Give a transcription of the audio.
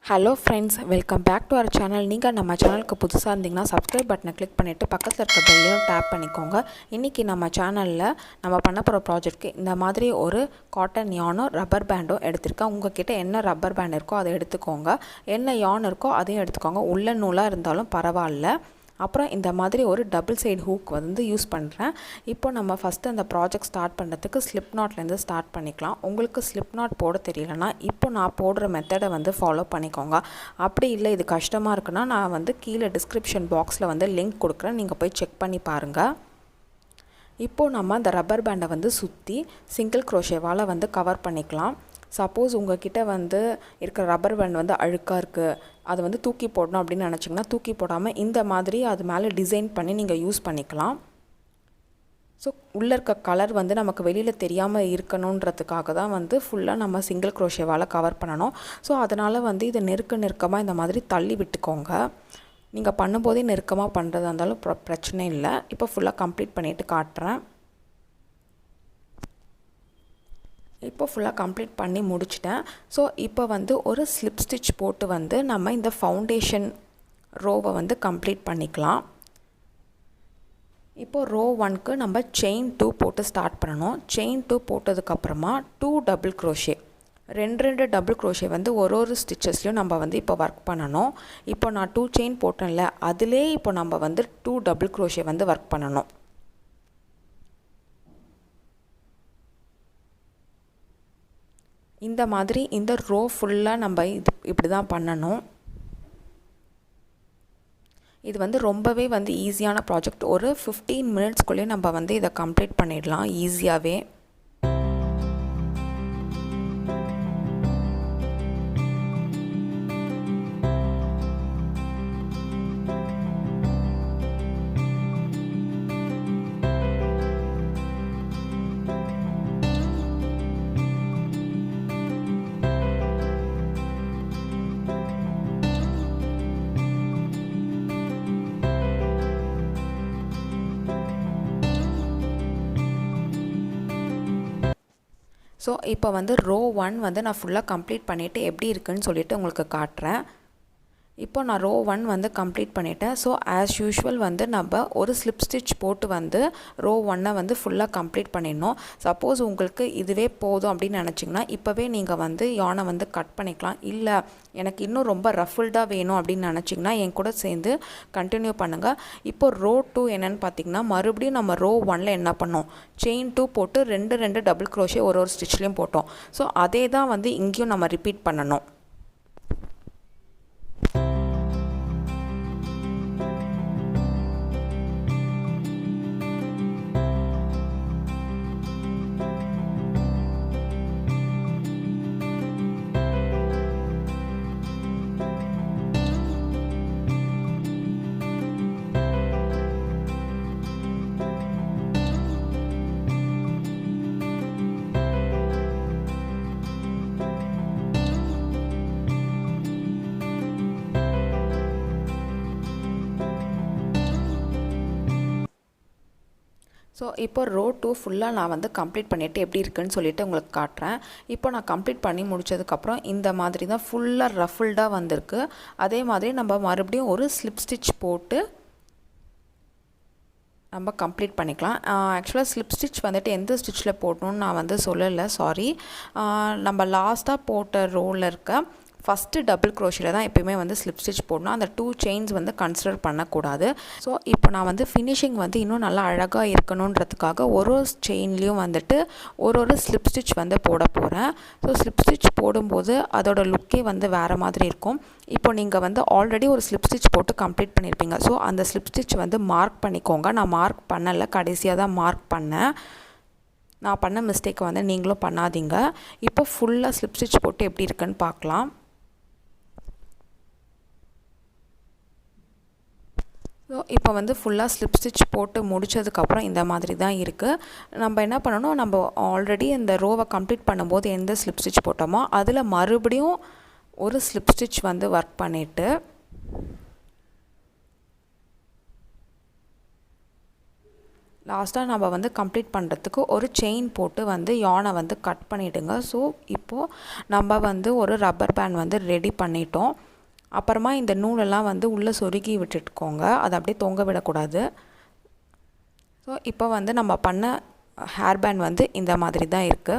Hello friends, welcome back to our channel. நீங்கள் நம்ம சேனலுக்கு புதுசாக இருந்தீங்கன்னா சப்ஸ்கிரைப் பட்டனை கிளிக் பண்ணிவிட்டு பக்கத்தில் இருக்க பெல்லையும் டேப் பண்ணிக்கோங்க. இன்றைக்கி நம்ம சேனலில் நம்ம பண்ண போகிற ப்ராஜெக்ட்க்கு இந்த மாதிரி ஒரு காட்டன் யானும் ரப்பர் பேண்டும் எடுத்திருக்கேன். உங்கள்கிட்ட என்ன ரப்பர் பேண்ட் இருக்கோ அதை எடுத்துக்கோங்க, என்ன யான் இருக்கோ அதையும் எடுத்துக்கோங்க. உள்ள நூலாக இருந்தாலும் பரவாயில்ல. அப்புறம் இந்த மாதிரி ஒரு டபுள் சைடு ஹூக் வந்து யூஸ் பண்ணுறேன். இப்போ நம்ம ஃபஸ்ட்டு அந்த ப்ராஜெக்ட் ஸ்டார்ட் பண்ணுறதுக்கு ஸ்லிப் நாட்லேருந்து ஸ்டார்ட் பண்ணிக்கலாம். உங்களுக்கு ஸ்லிப் நாட் போட தெரியலனா இப்போ நான் போடுற மெத்தடை வந்து ஃபாலோ பண்ணிக்கோங்க. அப்படி இல்லை இது கஷ்டமாக இருக்குன்னா நான் வந்து கீழே டிஸ்கிரிப்ஷன் பாக்ஸில் வந்து லிங்க் கொடுக்குறேன், நீங்கள் போய் செக் பண்ணி பாருங்கள். இப்போது நம்ம அந்த ரப்பர் பேண்டை வந்து சுற்றி சிங்கிள் க்ரோஷேவால் வந்து கவர் பண்ணிக்கலாம். சப்போஸ் உங்கள்கிட்ட வந்து இருக்கிற ரப்பர் பேண்ட் வந்து அழுக்காக இருக்குது, அதை வந்து தூக்கி போடணும் அப்படின்னு நினச்சிங்கன்னா தூக்கி போடாமல் இந்த மாதிரி அது மேலே டிசைன் பண்ணி நீங்கள் யூஸ் பண்ணிக்கலாம். ஸோ உள்ளே இருக்க கலர் வந்து நமக்கு வெளியில் தெரியாமல் இருக்கணுன்றதுக்காக தான் வந்து ஃபுல்லாக நம்ம சிங்கிள் க்ரோஷேவால் கவர் பண்ணணும். ஸோ அதனால் வந்து இதை நெருக்கமாக இந்த மாதிரி தள்ளி விட்டுக்கோங்க. நீங்கள் பண்ணும்போதே நெருக்கமாக பண்ணுறதா இருந்தாலும் பிரச்சனை இல்லை. இப்போ ஃபுல்லாக கம்ப்ளீட் பண்ணிவிட்டு காட்டுறேன். இப்போ ஃபுல்லாக கம்ப்ளீட் பண்ணி முடிச்சிட்டேன். ஸோ இப்போ வந்து ஒரு ஸ்லிப் ஸ்டிச் போட்டு வந்து நம்ம இந்த ஃபவுண்டேஷன் ரோவை வந்து கம்ப்ளீட் பண்ணிக்கலாம். இப்போது ரோ 1க்கு நம்ம செயின் 2 போட்டு ஸ்டார்ட் பண்ணணும். செயின் 2 போட்டதுக்கப்புறமா 2 டபுள் க்ரோஷே, ரெண்டு டபுள் க்ரோஷே வந்து ஒரு ஸ்டிச்சஸ்லையும் நம்ம வந்து இப்போ ஒர்க் பண்ணணும். இப்போ நான் 2 செயின் போட்டேன்ல, அதிலே இப்போ நம்ம வந்து 2 டபுள் க்ரோஷே வந்து ஒர்க் பண்ணணும். இந்த மாதிரி இந்த ரோ ஃபுல்லாக நம்ம இப்படி தான் பண்ணணும். இது வந்து ரொம்பவே வந்து ஈஸியான ப்ராஜெக்ட். ஒரு 15 மினிட்ஸ்க்குள்ளேயே நம்ம வந்து இதை கம்ப்ளீட் பண்ணிடலாம் ஈஸியாகவே. ஸோ இப்போ வந்து ரோ 1 வந்து நான் ஃபுல்லாக கம்ப்ளீட் பண்ணிவிட்டு எப்படி இருக்குன்னு சொல்லிவிட்டு உங்களுக்கு காட்டுறேன். இப்போ நான் ரோ 1 வந்து கம்ப்ளீட் பண்ணிட்டேன். ஸோ ஆஸ் யூஷுவல் வந்து நம்ம ஒரு ஸ்லிப் ஸ்டிச் போட்டு வந்து ரோ 1 வந்து ஃபுல்லாக கம்ப்ளீட் பண்ணிடணும். சப்போஸ் உங்களுக்கு இதுவே போதும் அப்படின்னு நினச்சிங்கன்னா இப்போவே நீங்கள் வந்து யானை வந்து கட் பண்ணிக்கலாம். இல்லை எனக்கு இன்னும் ரொம்ப ரஃபிள்டாக வேணும் அப்படின்னு நினச்சிங்கன்னா என் கூட சேர்ந்து கண்டினியூ பண்ணுங்கள். இப்போ ரோ 2 என்னென்னு பார்த்தீங்கன்னா மறுபடியும் நம்ம ரோ 1ல் என்ன பண்ணோம், செயின் 2 போட்டு ரெண்டு டபுள் க்ரோஷே ஒரு ஸ்டிச்லேயும் போட்டோம். ஸோ அதே தான் வந்து இங்கேயும் நம்ம ரிப்பீட் பண்ணணும். ஸோ இப்போ ரோ 2 ஃபுல்லாக நான் வந்து கம்ப்ளீட் பண்ணிவிட்டு எப்படி இருக்குன்னு சொல்லிவிட்டு உங்களுக்கு காட்டுறேன். இப்போ நான் கம்ப்ளீட் பண்ணி முடித்ததுக்கப்புறம் இந்த மாதிரி தான் ஃபுல்லாக ரஃபிள்டாக வந்திருக்கு. அதே மாதிரி நம்ம மறுபடியும் ஒரு ஸ்லிப் ஸ்டிச் போட்டு நம்ம கம்ப்ளீட் பண்ணிக்கலாம். ஆக்சுவலாக ஸ்லிப் ஸ்டிச் வந்துட்டு எந்த ஸ்டிச்சில் போடணுன்னு நான் வந்து சொல்லலை, சாரி. நம்ம லாஸ்ட்டாக போட்ட ரோவில் இருக்க ஃபஸ்ட்டு டபுள் க்ரோஷில் தான் எப்பயுமே வந்து ஸ்லிப் ஸ்டிச் போடணும். அந்த 2 செயின்ஸ் வந்து கன்சிடர் பண்ணக்கூடாது. ஸோ இப்போ நான் வந்து ஃபினிஷிங் வந்து இன்னும் நல்லா அழகாக இருக்கணுன்றதுக்காக ஒரு செயின்லேயும் வந்துட்டு ஒரு ஸ்லிப் ஸ்டிச் வந்து போட போகிறேன். ஸோ ஸ்லிப் ஸ்டிச் போடும்போது அதோட லுக்கே வந்து வேறு மாதிரி இருக்கும். இப்போ நீங்கள் வந்து ஆல்ரெடி ஒரு ஸ்லிப் ஸ்டிச் போட்டு கம்ப்ளீட் பண்ணியிருப்பீங்க. ஸோ அந்த ஸ்லிப் ஸ்டிச் வந்து மார்க் பண்ணிக்கோங்க. நான் மார்க் பண்ணலை, கடைசியாக தான் மார்க் பண்ணேன். நான் பண்ண மிஸ்டேக்கை வந்து நீங்களும் பண்ணாதீங்க. இப்போ ஃபுல்லாக ஸ்லிப் ஸ்டிச் போட்டு எப்படி இருக்குன்னு பார்க்கலாம். ஸோ இப்போ வந்து ஃபுல்லாக ஸ்லிப் ஸ்டிச் போட்டு முடித்ததுக்கப்புறம் இந்த மாதிரி தான் இருக்குது. நம்ம என்ன பண்ணணும், நம்ம ஆல்ரெடி இந்த ரோவை கம்ப்ளீட் பண்ணும்போது எந்த ஸ்லிப் ஸ்டிச் போட்டோமோ அதில் மறுபடியும் ஒரு ஸ்லிப் ஸ்டிச் வந்து ஒர்க் பண்ணிவிட்டு லாஸ்ட்டாக நம்ம வந்து கம்ப்ளீட் பண்ணுறதுக்கு ஒரு செயின் போட்டு வந்து யானை வந்து கட் பண்ணிவிடுங்க. ஸோ இப்போது நம்ம வந்து ஒரு ரப்பர் பேண்ட் வந்து ரெடி பண்ணிட்டோம். அப்புறமா இந்த நூலெல்லாம் வந்து உள்ளே சொருகி விட்டுட்டுக்கோங்க, அதை அப்படியே தொங்க விடக்கூடாது. ஸோ இப்போ வந்து நம்ம பண்ண ஹேர் பேண்ட் வந்து இந்த மாதிரி தான் இருக்குது.